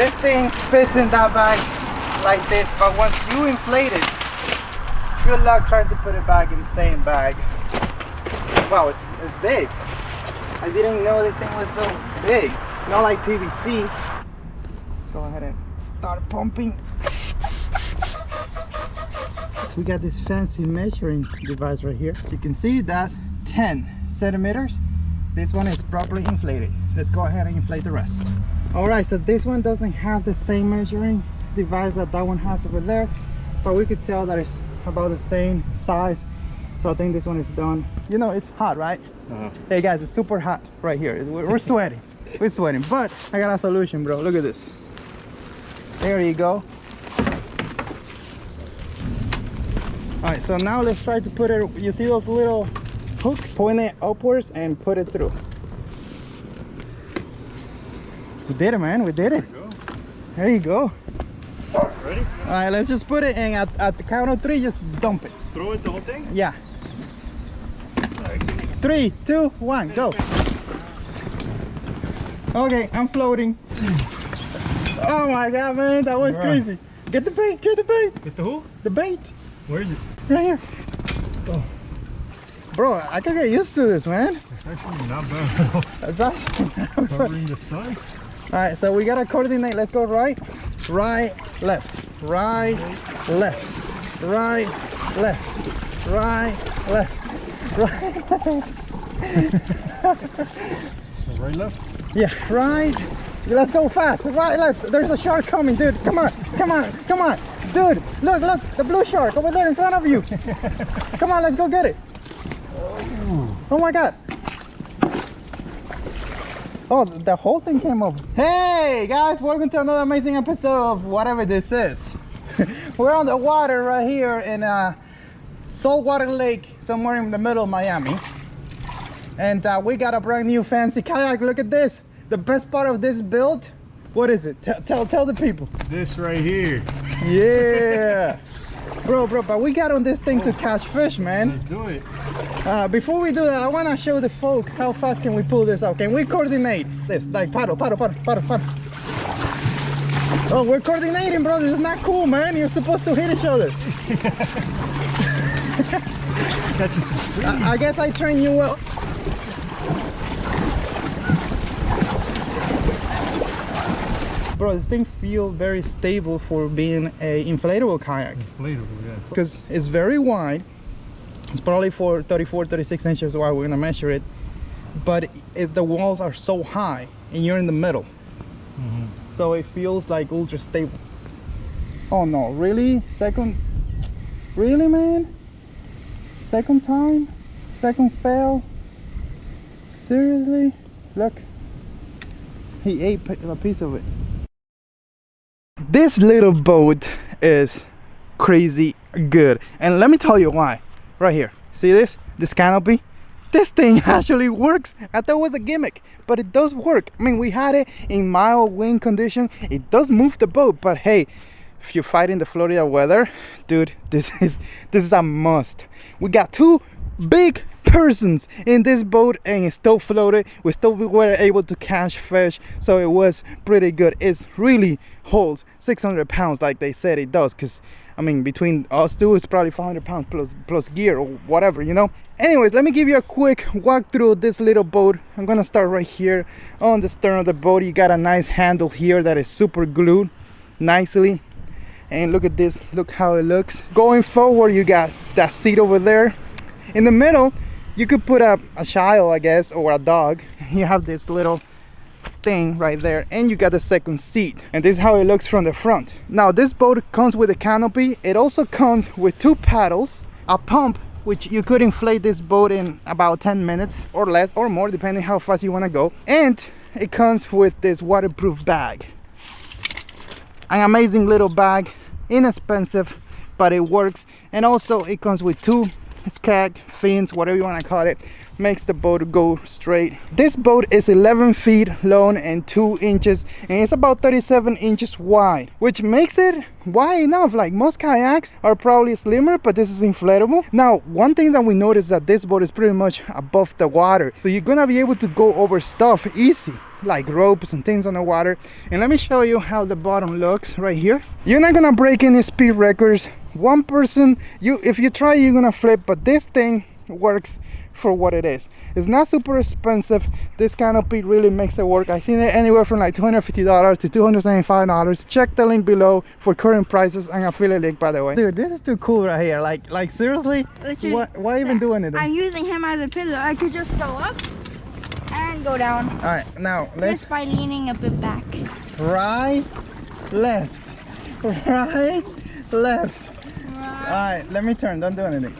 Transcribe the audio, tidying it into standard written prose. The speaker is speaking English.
this thing fits in that bag like this, but once you inflate it, good luck trying to put it back in the same bag. Wow, it's big. I didn't know this thing was so big. Not like PVC. Let's go ahead and start pumping. So we got this fancy measuring device right here. You can see that's 10 centimeters. This one is properly inflated. Let's go ahead and inflate the rest. All right, so this one doesn't have the same measuring device that one has over there, but we could tell that it's about the same size. So I think this one is done. You know, it's hot, right? Hey guys, it's super hot right here. We're sweating. We're sweating, but I got a solution, bro. Look at this. There you go. All right, so now let's try to put it. You see those little hooks? Point it upwards and put it through. We did it, man. We did it. There you go. Ready? All right, let's just put it in. At the count of 3, just dump it. Throw it the whole thing? Yeah. 3, 2, 1, go. Okay, I'm floating. Oh my god, man, that was crazy. Get the bait, get the bait. Get the who? The bait. Where is it? Right here. Oh. Bro, I can get used to this, man. It's actually not bad. That's actually not bad. Covering the sun. Alright, so we gotta coordinate. Let's go right, left, right, left, right, left, right, left, right. So right, left? Yeah, right. Let's go fast. Right, left. There's a shark coming, dude. Come on, come on, come on. Dude, look, look, the blue shark over there in front of you. Come on, let's go get it. Oh my god. Oh, the whole thing came up. Hey guys, welcome to another amazing episode of whatever this is. We're on the water right here in a saltwater lake somewhere in the middle of Miami. And we got a brand new fancy kayak. Look at this. The best part of this build, what is it? Tell the people. This right here. Yeah. Bro, but we got on this thing to catch fish, man. Let's do it. Before we do that, I want to show the folks how fast can we pull this out. Can we coordinate this? Like paddle. Oh, we're coordinating, bro. This is not cool, man. You're supposed to hit each other. I guess I trained you well. Bro, this thing feels very stable for being a inflatable kayak. Inflatable, yeah. Because it's very wide. It's probably for 34-36 inches wide. We're gonna measure it. But the walls are so high and you're in the middle. So it feels like ultra stable. Oh no, really? Really, man? Second time? Second fail? Seriously? Look, he ate a piece of it. This little boat is crazy good, and let me tell you why. Right here, see this canopy? This thing actually works. I thought it was a gimmick, but it does work. I mean, we had it in mild wind condition. It does move the boat, but hey, if you're fighting the Florida weather, dude, this is a must. We got 2 big persons in this boat and it still floated. We still were able to catch fish, so it was pretty good. It really holds 600 pounds like they said it does, because I mean, between us two, it's probably 500 pounds plus gear or whatever, you know. Anyways, let me give you a quick walk through this little boat. I'm gonna start right here on the stern of the boat. You got a nice handle here that is super glued nicely, and look at this, look how it looks. Going forward, you got that seat over there. In the middle, you could put a child, I guess, or a dog. You have this little thing right there, and you got the second seat, and this is how it looks from the front. Now this boat comes with a canopy. It also comes with 2 paddles, a pump, which you could inflate this boat in about 10 minutes or less or more, depending how fast you want to go. And it comes with this waterproof bag. An amazing little bag, inexpensive, but it works. And also it comes with 2 its kayak, fins, whatever you want to call it, makes the boat go straight. This boat is 11 feet long and 2 inches, and it's about 37 inches wide, which makes it wide enough. Like most kayaks are probably slimmer, but this is inflatable. Now, one thing that we noticed that this boat is pretty much above the water, so you're gonna be able to go over stuff easy, like ropes and things on the water. And let me show you how the bottom looks right here. You're not gonna break any speed records. One person, if you try, you're gonna flip, but this thing works for what it is. It's not super expensive. This canopy really makes it work. I've seen it anywhere from like $250 to $275. Check the link below for current prices and affiliate link, by the way. Dude, this is too cool right here. Like seriously, why even do anything? I'm using him as a pillow. I could just go up and go down. All right, now let's just by leaning a bit back. Right, left, right, left. Right. All right, let me turn. Don't do anything.